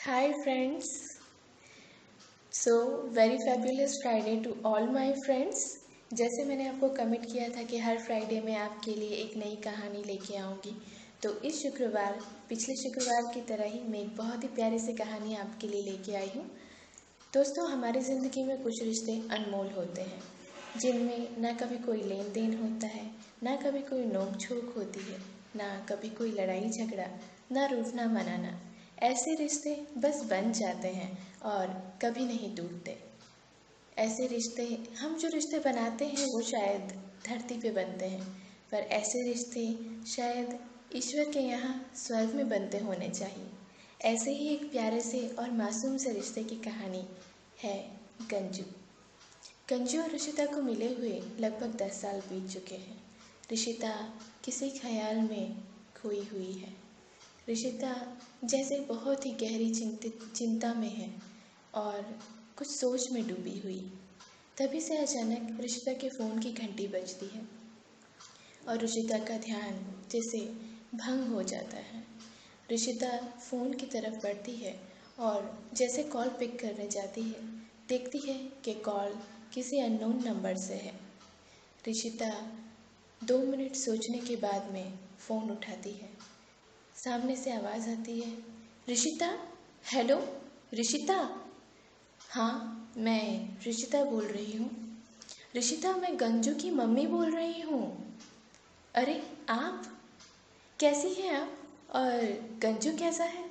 Hi friends. So very fabulous Friday to all my friends. जैसे मैंने आपको commit किया था कि हर फ्राइडे में आपके लिए एक नई कहानी लेके आऊँगी, तो इस शुक्रवार पिछले शुक्रवार की तरह ही मैं एक बहुत ही प्यारी सी कहानी आपके लिए लेके आई हूँ। दोस्तों, हमारी ज़िंदगी में कुछ रिश्ते अनमोल होते हैं जिनमें ना कभी कोई लेन देन होता है, ना कभी कोई नोक झोंक होती है, ना कभी कोई लड़ाई झगड़ा, ना रूठना मनाना। ऐसे रिश्ते बस बन जाते हैं और कभी नहीं टूटते। ऐसे रिश्ते हम जो रिश्ते बनाते हैं वो शायद धरती पे बनते हैं, पर ऐसे रिश्ते शायद ईश्वर के यहाँ स्वर्ग में बनते होने चाहिए। ऐसे ही एक प्यारे से और मासूम से रिश्ते की कहानी है गंजू। गंजू और ऋषिता को मिले हुए लगभग 10 साल बीत चुके हैं। ऋषिता किसी ख्याल में खोई हुई है। ऋषिता जैसे बहुत ही गहरी चिंता में है और कुछ सोच में डूबी हुई। तभी से अचानक ऋषिता के फ़ोन की घंटी बजती है और ऋषिता का ध्यान जैसे भंग हो जाता है। ऋषिता फ़ोन की तरफ बढ़ती है और जैसे कॉल पिक करने जाती है, देखती है कि कॉल किसी अननोन नंबर से है। ऋषिता 2 मिनट सोचने के बाद में फ़ोन उठाती है। सामने से आवाज़ आती है, ऋषिता। हेलो ऋषिता। हाँ, मैं ऋषिता बोल रही हूँ। ऋषिता, मैं गंजू की मम्मी बोल रही हूँ। अरे आप, कैसी हैं आप? और गंजू कैसा है?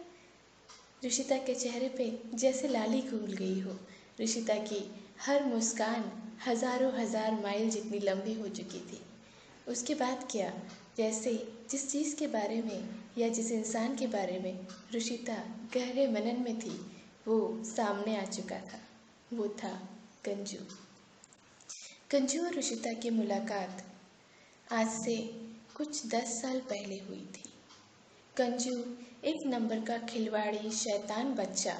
ऋषिता के चेहरे पे जैसे लाली घुल गई हो। ऋषिता की हर मुस्कान हजारों हजार माइल जितनी लंबी हो चुकी थी। उसके बाद क्या, जैसे जिस चीज़ के बारे में या जिस इंसान के बारे में ऋषिता गहरे मनन में थी, वो सामने आ चुका था। वो था गंजू। गंजू और ऋषिता की मुलाकात आज से कुछ 10 साल पहले हुई थी। गंजू एक नंबर का खिलवाड़ी शैतान बच्चा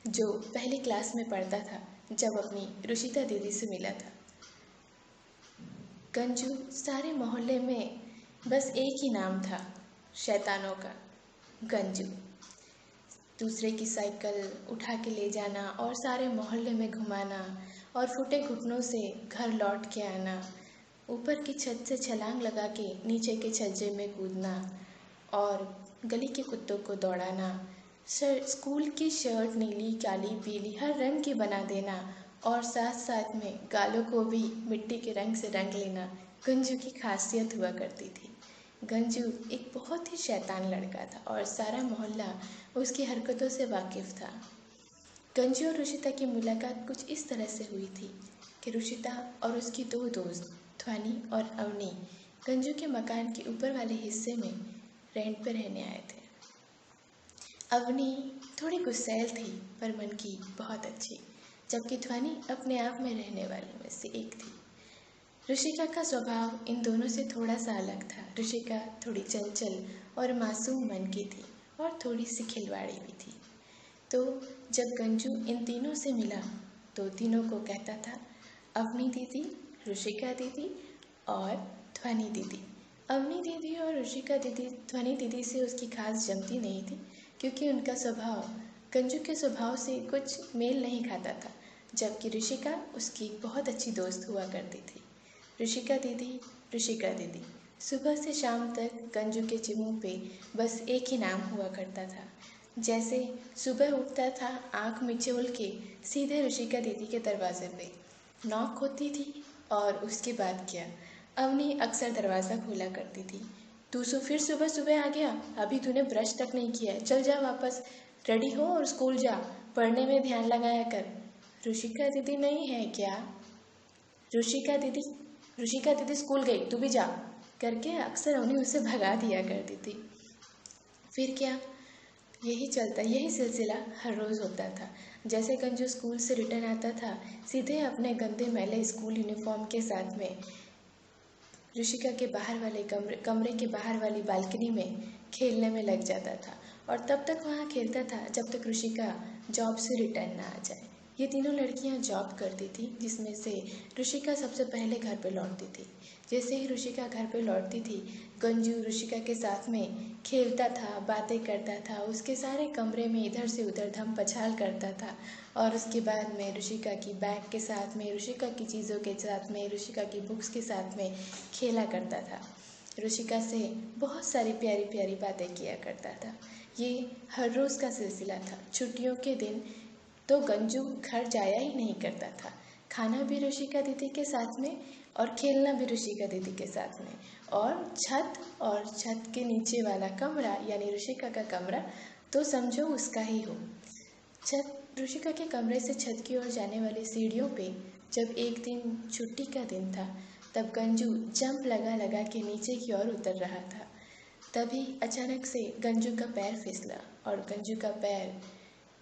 जो पहली क्लास में पढ़ता था, जब अपनी ऋषिता दीदी से मिला था। गंजू सारे मोहल्ले में बस एक ही नाम था, शैतानों का, गंजू। दूसरे की साइकिल उठा के ले जाना और सारे मोहल्ले में घुमाना और फूटे घुटनों से घर लौट के आना, ऊपर की छत से छलांग लगा के नीचे के छज्जे में कूदना और गली के कुत्तों को दौड़ाना, स्कूल की शर्ट नीली काली पीली हर रंग की बना देना और साथ साथ में गालों को भी मिट्टी के रंग से रंग लेना गंजू की खासियत हुआ करती थी। गंजू एक बहुत ही शैतान लड़का था और सारा मोहल्ला उसकी हरकतों से वाकिफ था। गंजू और रुचिता की मुलाकात कुछ इस तरह से हुई थी कि रुचिता और उसकी 2 दोस्त ध्वनि और अवनी गंजू के मकान के ऊपर वाले हिस्से में रेंट पर रहने आए थे। अवनी थोड़ी गुस्सैल थी पर मन की बहुत अच्छी, जबकि ध्वनि अपने आप में रहने वाली में से एक थी। ऋषिका का स्वभाव इन दोनों से थोड़ा सा अलग था। ऋषिका थोड़ी चंचल और मासूम मन की थी और थोड़ी सी खिलवाड़ी भी थी। तो जब गंजू इन तीनों से मिला तो तीनों को कहता था अवनी दीदी, ऋषिका दीदी और ध्वनि दीदी। अवनी दीदी और ऋषिका दीदी ध्वनि दीदी से उसकी खास जमती नहीं थी, क्योंकि उनका स्वभाव गंजू के स्वभाव से कुछ मेल नहीं खाता था। जबकि ऋषिका उसकी एक बहुत अच्छी दोस्त हुआ करती थी। ऋषिका दीदी सुबह से शाम तक गंजू के चिमों पे बस एक ही नाम हुआ करता था। जैसे सुबह उठता था, आँख मिचोल के सीधे ऋषिका दीदी के दरवाजे पे नॉक होती थी और उसके बाद क्या, अवनी अक्सर दरवाज़ा खोला करती थी। तू फिर सुबह सुबह आ गया, अभी तूने ब्रश तक नहीं किया है, चल जा वापस, रेडी हो और स्कूल जा, पढ़ने में ध्यान लगाया कर। ऋषिका दीदी नहीं है क्या? ऋषिका दीदी ऋषिका दीदी स्कूल गई, तू भी जा करके अक्सर अवनी उसे भगा दिया करती थी। फिर क्या, यही सिलसिला हर रोज़ होता था। जैसे गंजू स्कूल से रिटर्न आता था, सीधे अपने गंदे मैले स्कूल यूनिफॉर्म के साथ में ऋषिका के बाहर वाले कमरे के बाहर वाली बालकनी में खेलने में लग जाता था और तब तक वहाँ खेलता था जब तक ऋषिका जॉब से रिटर्न ना आ जाए। ये तीनों लड़कियां जॉब करती थी, जिसमें से ऋषिका सबसे पहले घर पे लौटती थी। जैसे ही ऋषिका घर पे लौटती थी, गंजू ऋषिका के साथ में खेलता था, बातें करता था, उसके सारे कमरे में इधर से उधर धम पछाल करता था। और उसके बाद में ऋषिका की बैग के साथ में, ऋषिका की चीज़ों के साथ में, ऋषिका की बुक्स के साथ में खेला करता था। ऋषिका से बहुत सारी प्यारी प्यारी बातें किया करता था। ये हर रोज़ का सिलसिला था। छुट्टियों के दिन तो गंजू घर जाया ही नहीं करता था। खाना भी ऋषिका दीदी के साथ में और खेलना भी ऋषिका दीदी के साथ में। और छत के नीचे वाला कमरा यानी ऋषिका का कमरा तो समझो उसका ही हो। छत ऋषिका के कमरे से छत की ओर जाने वाली सीढ़ियों पे जब एक दिन छुट्टी का दिन था, तब गंजू जंप लगा लगा के नीचे की ओर उतर रहा था। तभी अचानक से गंजू का पैर फिसला और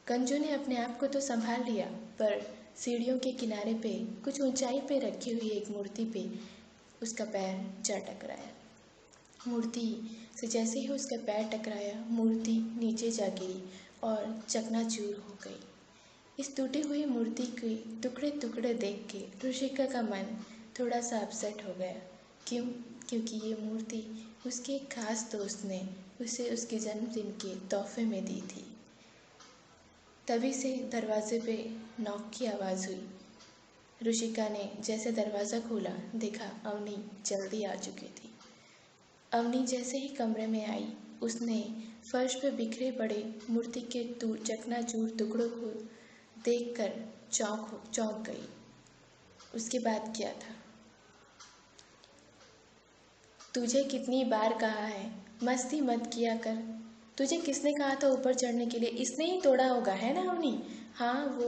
गंजू ने अपने आप को तो संभाल लिया, पर सीढ़ियों के किनारे पे कुछ ऊंचाई पे रखी हुई एक मूर्ति पे उसका पैर जा टकराया। मूर्ति से जैसे ही उसका पैर टकराया, मूर्ति नीचे जा गिरी और चकनाचूर हो गई। इस टूटी हुई मूर्ति के टुकड़े टुकड़े देख के ऋषिका का मन थोड़ा सा अपसेट हो गया। क्यों? क्योंकि ये मूर्ति उसके एक खास दोस्त ने उसे उसके जन्मदिन के तोहफे में दी थी। तभी से दरवाजे पे नॉक की आवाज़ हुई। ऋषिका ने जैसे दरवाज़ा खोला, देखा अवनी जल्दी आ चुकी थी। अवनी जैसे ही कमरे में आई, उसने फर्श पे बिखरे पड़े मूर्ति के चकनाचूर टुकड़ों को देखकर चौंक गई। उसके बाद क्या था? तुझे कितनी बार कहा है मस्ती मत किया कर। तुझे किसने कहा था ऊपर चढ़ने के लिए? इसने ही तोड़ा होगा, है ना अवनी? हाँ वो।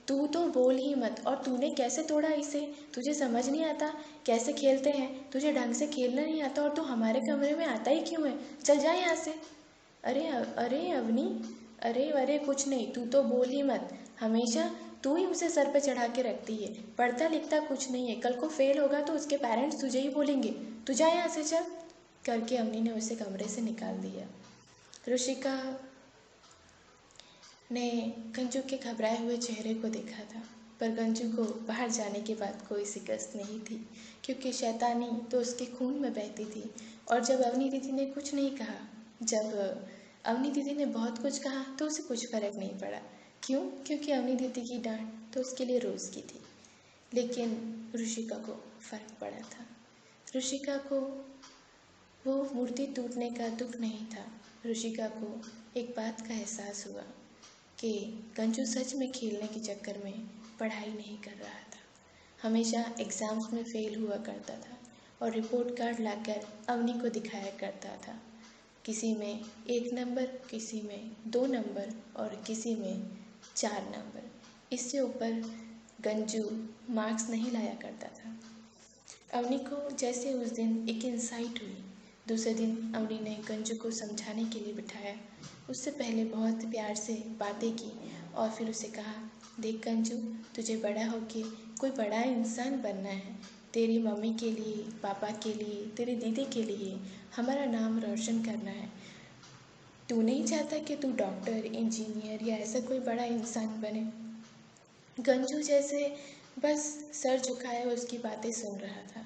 तू तो बोल ही मत। और तूने कैसे तोड़ा इसे? तुझे समझ नहीं आता कैसे खेलते हैं? तुझे ढंग से खेलना नहीं आता और तू हमारे कमरे में आता ही क्यों है? चल जा यहाँ से। अरे अवनी, अरे कुछ नहीं, तू तो बोल ही मत। हमेशा तू ही उसे सर पे चढ़ा के रखती है। पढ़ता लिखता कुछ नहीं है, कल को फेल होगा तो उसके पेरेंट्स तुझे ही बोलेंगे। तू जा यहाँ से, चल करके अम्मी ने उसे कमरे से निकाल दिया। ऋषिका ने गंजू के घबराए हुए चेहरे को देखा था, पर गंजू को बाहर जाने की बात कोई शिकस्त नहीं थी, क्योंकि शैतानी तो उसके खून में बहती थी। और जब अवनी दीदी ने कुछ नहीं कहा, जब अवनी दीदी ने बहुत कुछ कहा तो उसे कुछ फ़र्क नहीं पड़ा। क्यों? क्योंकि अवनी दीदी की डांट तो उसके लिए रोज़ की थी। लेकिन ऋषिका को फ़र्क पड़ा था। ऋषिका को वो मूर्ति टूटने का दुख नहीं था। ऋषिका को एक बात का एहसास हुआ कि गंजू सच में खेलने के चक्कर में पढ़ाई नहीं कर रहा था। हमेशा एग्ज़ाम्स में फ़ेल हुआ करता था और रिपोर्ट कार्ड लाकर अवनी को दिखाया करता था। किसी में 1 नंबर, किसी में 2 नंबर और किसी में 4 नंबर। इससे ऊपर गंजू मार्क्स नहीं लाया करता था। अवनी को जैसे उस दिन एक इंसाइट हुई। दूसरे दिन अवनी ने गंजू को समझाने के लिए बिठाया। उससे पहले बहुत प्यार से बातें की और फिर उसे कहा, देख गंजू, तुझे बड़ा होके कोई बड़ा इंसान बनना है। तेरी मम्मी के लिए, पापा के लिए, तेरी दीदी के लिए हमारा नाम रोशन करना है। तू नहीं चाहता कि तू डॉक्टर, इंजीनियर या ऐसा कोई बड़ा इंसान बने? गंजू जैसे बस सर झुकाए उसकी बातें सुन रहा था।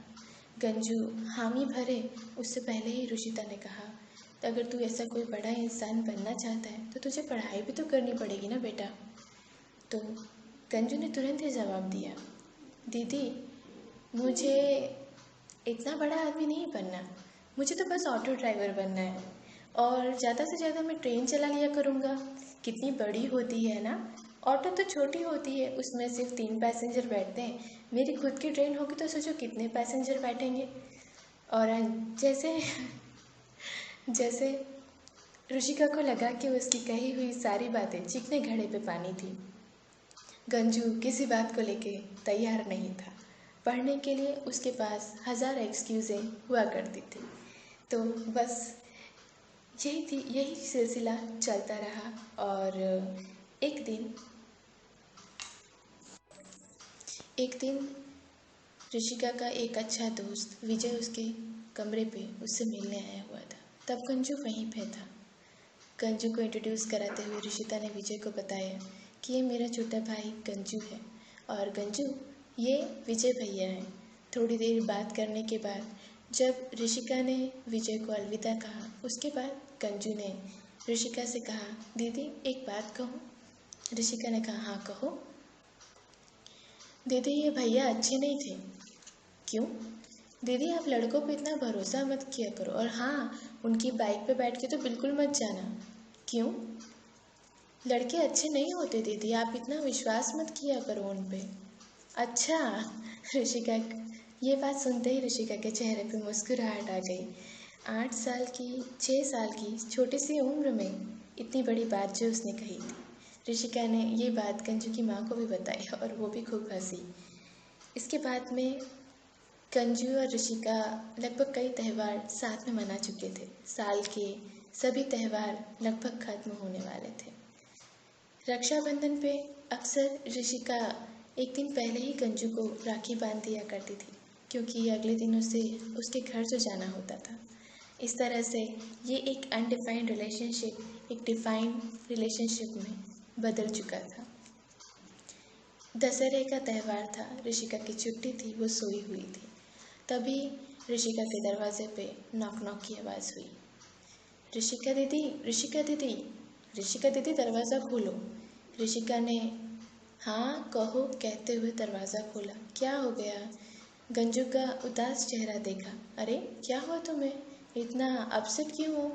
गंजू हामी भरे उससे पहले ही ऋषिता ने कहा, तो अगर तू ऐसा कोई बड़ा इंसान बनना चाहता है तो तुझे पढ़ाई भी तो करनी पड़ेगी ना बेटा। तो गंजू ने तुरंत ही जवाब दिया, दीदी मुझे इतना बड़ा आदमी नहीं बनना, मुझे तो बस ऑटो ड्राइवर बनना है और ज़्यादा से ज़्यादा मैं ट्रेन चला लिया करूँगा। कितनी बड़ी होती है ना, ऑटो तो छोटी होती है, उसमें सिर्फ 3 पैसेंजर बैठते हैं। मेरी खुद की ट्रेन होगी तो सोचो कितने पैसेंजर बैठेंगे। और जैसे जैसे ऋषिका को लगा कि उसकी कही हुई सारी बातें चिकने घड़े पे पानी थी। गंजू किसी बात को लेके तैयार नहीं था। पढ़ने के लिए उसके पास 1000 एक्सक्यूज़ें हुआ करती थी। तो बस यही सिलसिला चलता रहा। और एक दिन ऋषिका का एक अच्छा दोस्त विजय उसके कमरे पे उससे मिलने आया हुआ था। तब गंजू वहीं पे था। गंजू को इंट्रोड्यूस कराते हुए ऋषिता ने विजय को बताया कि ये मेरा छोटा भाई गंजू है और गंजू ये विजय भैया हैं। थोड़ी देर बात करने के बाद जब ऋषिका ने विजय को अलविदा कहा, उसके बाद गंजू ने ऋषिका से कहा, दीदी एक बात कहूँ। ऋषिका ने कहा, हाँ कहो। दीदी ये भैया अच्छे नहीं थे। क्यों? दीदी आप लड़कों पे इतना भरोसा मत किया करो, और हाँ उनकी बाइक पे बैठ के तो बिल्कुल मत जाना। क्यों? लड़के अच्छे नहीं होते दीदी, आप इतना विश्वास मत किया करो उन पे। अच्छा। ऋषिका, ये बात सुनते ही ऋषिका के चेहरे पे मुस्कुराहट आ गई। 8 साल की, 6 साल की छोटी सी उम्र में इतनी बड़ी बात जो उसने कही थी। ऋषिका ने ये बात गंजू की माँ को भी बताई और वो भी खूब हंसी। इसके बाद में गंजू और ऋषिका लगभग कई त्यौहार साथ में मना चुके थे। साल के सभी त्यौहार लगभग खत्म होने वाले थे। रक्षाबंधन पे अक्सर ऋषिका एक दिन पहले ही गंजू को राखी बांध दिया करती थी, क्योंकि अगले दिन उसे उसके घर जो जाना होता था। इस तरह से ये एक अनडिफाइंड रिलेशनशिप एक डिफाइंड रिलेशनशिप में बदल चुका था। दशहरे का त्यौहार था, ऋषिका की छुट्टी थी, वो सोई हुई थी। तभी ऋषिका के दरवाजे पे नॉक नॉक की आवाज़ हुई। ऋषिका दीदी, ऋषिका दीदी, ऋषिका दीदी दरवाज़ा खोलो। ऋषिका ने हाँ कहो कहते हुए दरवाज़ा खोला। क्या हो गया? गंजू का उदास चेहरा देखा। अरे क्या हुआ तुम्हें? इतना अपसेट क्यों हो?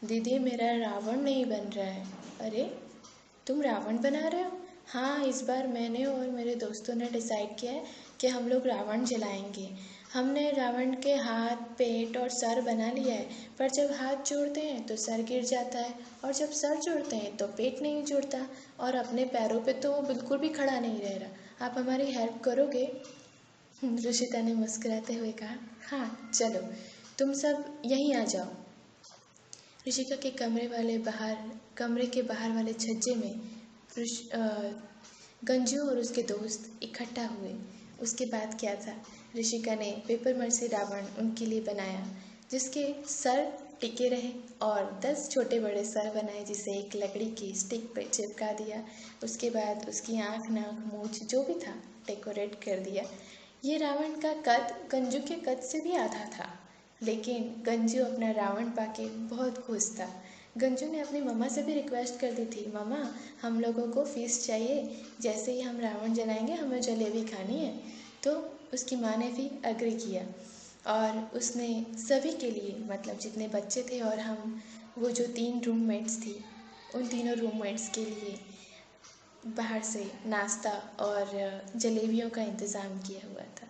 दीदी मेरा रावण नहीं बन रहा है। अरे तुम रावण बना रहे हो? हाँ, इस बार मैंने और मेरे दोस्तों ने डिसाइड किया है कि हम लोग रावण जलाएंगे। हमने रावण के हाथ, पेट और सर बना लिया है, पर जब हाथ जोड़ते हैं तो सर गिर जाता है, और जब सर जोड़ते हैं तो पेट नहीं जुड़ता, और अपने पैरों पे तो वो बिल्कुल भी खड़ा नहीं रह रहा। आप हमारी हेल्प करोगे? ऋषिता ने मुस्कुराते हुए कहा, हाँ चलो तुम सब यहीं आ जाओ। ऋषिका के कमरे के बाहर वाले छज्जे में गंजू और उसके दोस्त इकट्ठा हुए। उसके बाद क्या था, ऋषिका ने पेपर से रावण उनके लिए बनाया, जिसके सर टिके रहे, और 10 छोटे बड़े सर बनाए, जिसे एक लकड़ी की स्टिक पर चिपका दिया। उसके बाद उसकी आँख, नाक, मूंछ जो भी था डेकोरेट कर दिया। ये रावण का कद गंजू के कद से भी आधा था, लेकिन गंजू अपना रावण पाके बहुत खुश था। गंजू ने अपनी मम्मा से भी रिक्वेस्ट कर दी थी, मम्मा हम लोगों को फीस चाहिए, जैसे ही हम रावण जलाएंगे हमें जलेबी खानी है। तो उसकी माँ ने भी अग्री किया, और उसने सभी के लिए, मतलब जितने बच्चे थे और हम, वो जो 3 रूममेट्स थी, उन तीनों रूममेट्स के लिए बाहर से नाश्ता और जलेबियों का इंतज़ाम किया हुआ था।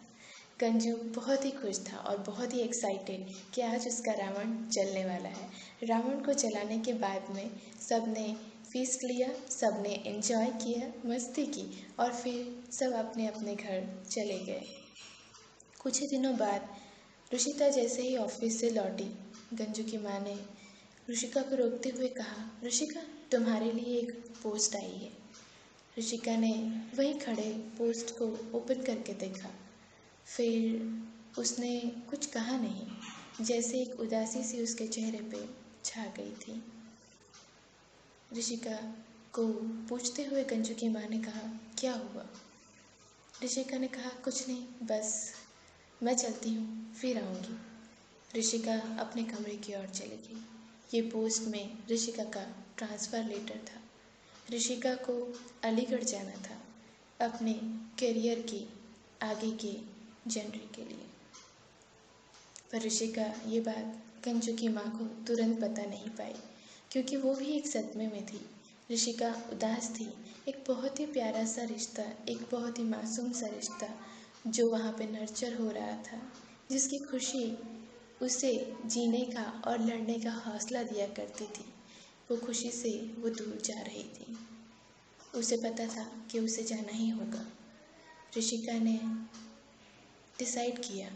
गंजू बहुत ही खुश था और बहुत ही एक्साइटेड कि आज उसका रावण जलने वाला है। रावण को जलाने के बाद में सब ने फीस्ट लिया, सब ने एंजॉय किया, मस्ती की, और फिर सब अपने अपने घर चले गए। कुछ ही दिनों बाद ऋषिता जैसे ही ऑफिस से लौटी, गंजू की माँ ने ऋषिका को रोकते हुए कहा, ऋषिका तुम्हारे लिए एक पोस्ट आई है। ऋषिका ने वहीं खड़े पोस्ट को ओपन करके देखा। फिर उसने कुछ कहा नहीं, जैसे एक उदासी सी उसके चेहरे पे छा गई थी। ऋषिका को पूछते हुए गंजू की माँ ने कहा, क्या हुआ? ऋषिका ने कहा, कुछ नहीं, बस मैं चलती हूँ, फिर आऊँगी। ऋषिका अपने कमरे की ओर चली गई। ये पोस्ट में ऋषिका का ट्रांसफ़र लेटर था। ऋषिका को अलीगढ़ जाना था अपने करियर की आगे के जर्नी के लिए। पर ऋषिका ये बात गंजू की माँ को तुरंत बता नहीं पाई, क्योंकि वो भी एक सदमे में थी। ऋषिका उदास थी। एक बहुत ही प्यारा सा रिश्ता, एक बहुत ही मासूम सा रिश्ता जो वहाँ पे नर्चर हो रहा था, जिसकी खुशी उसे जीने का और लड़ने का हौसला दिया करती थी, वो खुशी से वो दूर जा रही थी। उसे पता था कि उसे जाना ही होगा। ऋषिका ने डिसाइड किया,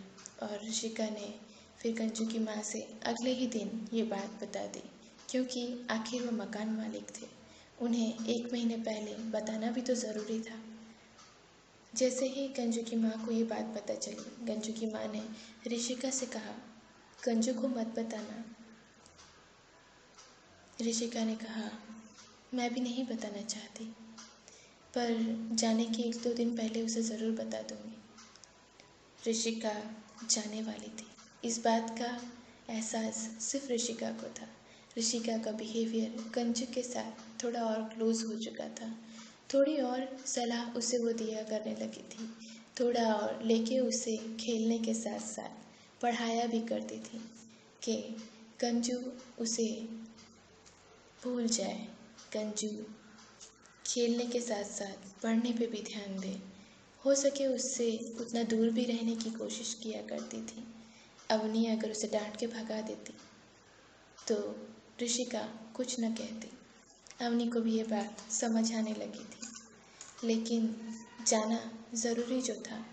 और ऋषिका ने फिर गंजू की माँ से अगले ही दिन ये बात बता दी, क्योंकि आखिर वो मकान मालिक थे, उन्हें 1 महीने पहले बताना भी तो ज़रूरी था। जैसे ही गंजू की माँ को ये बात पता चली, गंजू की माँ ने ऋषिका से कहा, गंजू को मत बताना। ऋषिका ने कहा, मैं भी नहीं बताना चाहती। पर जाने के 1-2 दिन पहले उसे ज़रूर बता दूँगी। ऋषिका जाने वाली थी। इस बात का एहसास सिर्फ ऋषिका को था। ऋषिका का बिहेवियर कंचू के साथ थोड़ा और क्लोज हो चुका था। थोड़ी और सलाह उसे वो दिया करने लगी थी। थोड़ा और लेके उसे खेलने के साथ साथ पढ़ाया भी करती थी कि कंजू उसे भूल जाए। कंजू खेलने के साथ साथ पढ़ने पे भी ध्यान दे। हो सके उससे उतना दूर भी रहने की कोशिश किया करती थी। अवनी अगर उसे डांट के भगा देती तो ऋषिका कुछ न कहती। अवनी को भी ये बात समझ आने लगी थी, लेकिन जाना ज़रूरी जो था।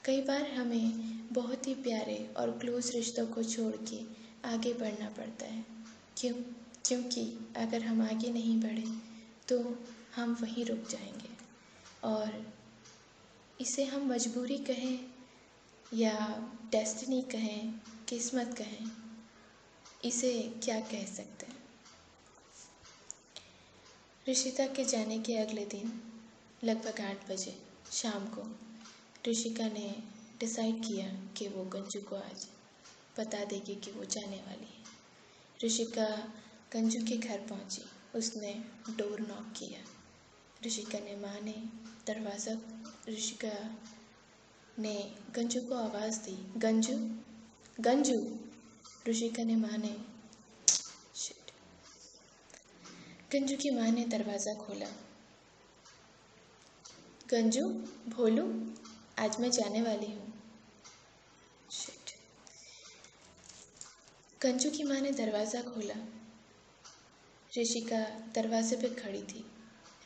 कई बार हमें बहुत ही प्यारे और क्लोज रिश्तों को छोड़ के आगे बढ़ना पड़ता है। क्यों? क्योंकि अगर हम आगे नहीं बढ़े तो हम वहीं रुक जाएंगे। और इसे हम मजबूरी कहें या डेस्टिनी कहें, किस्मत कहें, इसे क्या कह सकते हैं। ऋषिता के जाने के अगले दिन लगभग 8 बजे शाम को ऋषिका ने डिसाइड किया कि वो कंजू को आज बता देगी कि वो जाने वाली है। ऋषिका कंजू के घर पहुंची। उसने डोर नॉक किया। ऋषिका ने माने दरवाज़ा ऋषिका ने गंजू को आवाज़ दी, गंजू गंजू। ऋषिका ने माँ ने शिट गंजू की माँ ने दरवाज़ा खोला। गंजू, भोलू, आज मैं जाने वाली हूँ। शिट। गंजू की माँ ने दरवाज़ा खोला। ऋषिका दरवाजे पे खड़ी थी।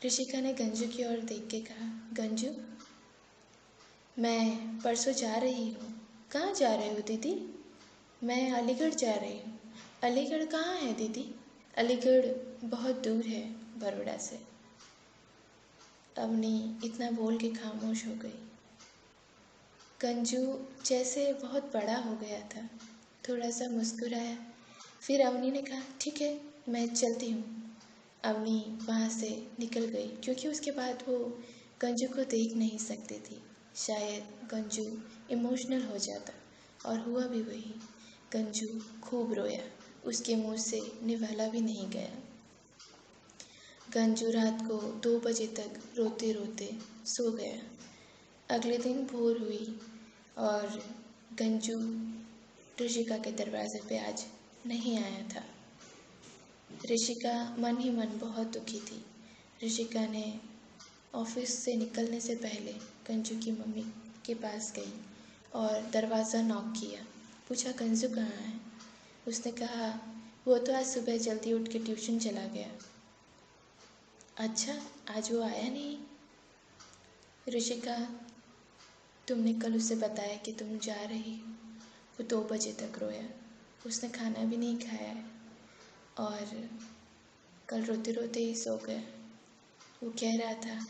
ऋषिका ने गंजू की ओर देख के कहा, गंजू, मैं परसों जा रही हूँ। कहाँ जा रहे हो दीदी? मैं अलीगढ़ जा रही हूँ। अलीगढ़ कहाँ है दीदी? अलीगढ़ बहुत दूर है बड़ौदा से। अवनी इतना बोल के खामोश हो गई। गंजू जैसे बहुत बड़ा हो गया था, थोड़ा सा मुस्कुराया। फिर अवनी ने कहा, ठीक है, मैं चलती हूँ। अवनी वहाँ से निकल गई क्योंकि उसके बाद वो गंजू को देख नहीं सकती थी। शायद गंजू इमोशनल हो जाता, और हुआ भी वही। गंजू खूब रोया। उसके मुंह से निवाला भी नहीं गया। गंजू रात को 2 बजे तक रोते रोते सो गया। अगले दिन भोर हुई और गंजू ऋषिका के दरवाजे पे आज नहीं आया था। ऋषिका मन ही मन बहुत दुखी थी। ऋषिका ने ऑफिस से निकलने से पहले गंजू की मम्मी के पास गई और दरवाज़ा नॉक किया। पूछा, गंजू कहाँ है? उसने कहा, वो तो आज सुबह जल्दी उठ के ट्यूशन चला गया। अच्छा, आज वो आया नहीं? ऋषिका, तुमने कल उसे बताया कि तुम जा रही हो। वो 2 बजे तक रोया। उसने खाना भी नहीं खाया है और कल रोते रोते ही सो गया। वो कह रहा था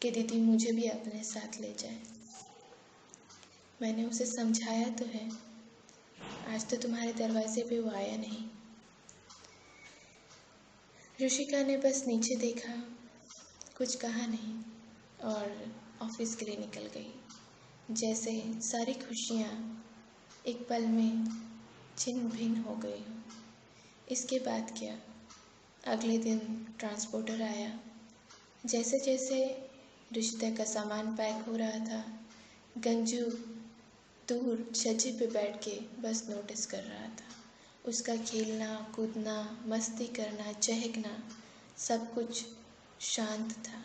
कि दीदी मुझे भी अपने साथ ले जाए। मैंने उसे समझाया तो है, आज तो तुम्हारे दरवाजे पे वो आया नहीं। ऋषिका ने बस नीचे देखा, कुछ कहा नहीं और ऑफिस के लिए निकल गई। जैसे सारी खुशियाँ एक पल में छिन्न भिन्न हो गई हों। इसके बाद क्या? अगले दिन ट्रांसपोर्टर आया। जैसे जैसे रिश्ते का सामान पैक हो रहा था, गंजू दूर छज्जे पे बैठ के बस नोटिस कर रहा था। उसका खेलना, कूदना, मस्ती करना, चहकना, सब कुछ शांत था,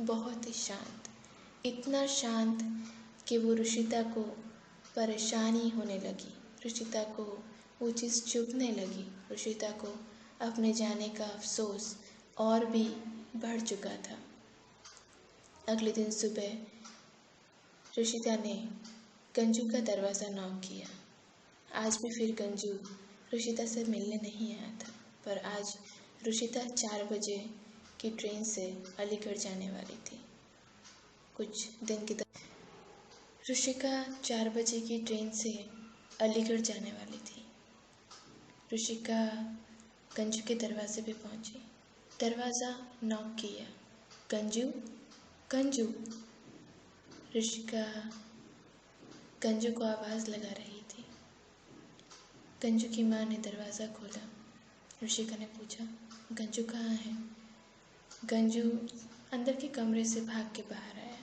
बहुत ही शांत। इतना शांत कि वो रुशिता को परेशानी होने लगी। रुशिता को वो चीज़ चुभने लगी। रुशिता को अपने जाने का अफसोस और भी बढ़ चुका था। अगले दिन सुबह रुशिता ने गंजू का दरवाज़ा नॉक किया। आज भी फिर गंजू रुशिता से मिलने नहीं आया था, पर आज रुशिता 4 बजे की ट्रेन से अलीगढ़ जाने वाली थी। कुछ दिन की ऋषिका 4 बजे की ट्रेन से अलीगढ़ जाने वाली थी। ऋषिका गंजू के दरवाजे पे पहुंची। दरवाज़ा नॉक किया। गंजू, गंजू। ऋषिका गंजू को आवाज़ लगा रही थी। गंजू की माँ ने दरवाज़ा खोला। ऋषिका ने पूछा, गंजू कहाँ है? गंजू अंदर के कमरे से भाग के बाहर आया।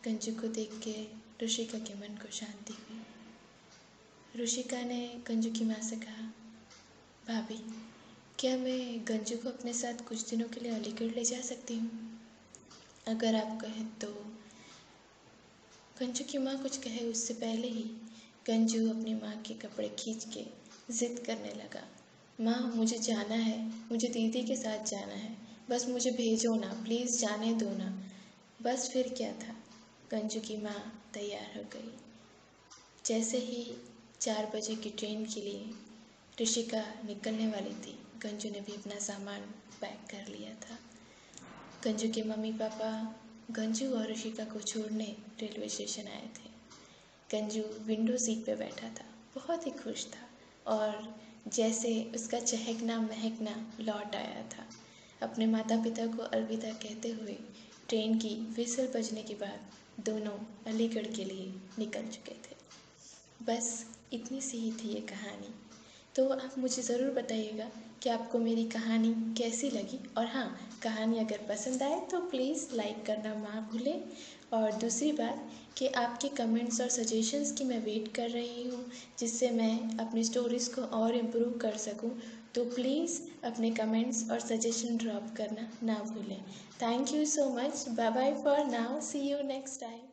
गंजू को देख के ऋषिका के मन को शांति हुई। ऋषिका ने गंजू की माँ से कहा, भाभी, क्या मैं गंजू को अपने साथ कुछ दिनों के लिए अलीगढ़ ले जा सकती हूँ? अगर आप कहें तो। गंजू की माँ कुछ कहे उससे पहले ही गंजू अपनी माँ के कपड़े खींच के ज़िद करने लगा, माँ मुझे जाना है, मुझे दीदी के साथ जाना है, बस मुझे भेजो ना, प्लीज़ जाने दो ना। बस फिर क्या था, गंजू की माँ तैयार हो गई। जैसे ही 4 बजे की ट्रेन के लिए ऋषिका निकलने वाली थी, गंजू ने भी अपना सामान पैक कर लिया था। गंजू के मम्मी पापा गंजू और ऋषिका को छोड़ने रेलवे स्टेशन आए थे। गंजू विंडो सीट पे बैठा था, बहुत ही खुश था और जैसे उसका चहकना महकना लौट आया था। अपने माता पिता को अलविदा कहते हुए ट्रेन की व्हिसल बजने के बाद दोनों अलीगढ़ के लिए निकल चुके थे। बस इतनी सी ही थी ये कहानी। तो आप मुझे ज़रूर बताइएगा कि आपको मेरी कहानी कैसी लगी, और हाँ, कहानी अगर पसंद आए तो प्लीज़ लाइक करना ना भूलें। और दूसरी बात कि आपके कमेंट्स और सजेशंस की मैं वेट कर रही हूँ, जिससे मैं अपनी स्टोरीज़ को और इम्प्रूव कर सकूँ। तो प्लीज़ अपने कमेंट्स और सजेशन ड्रॉप करना ना भूलें। Thank you so much. Bye bye for now, see you next time.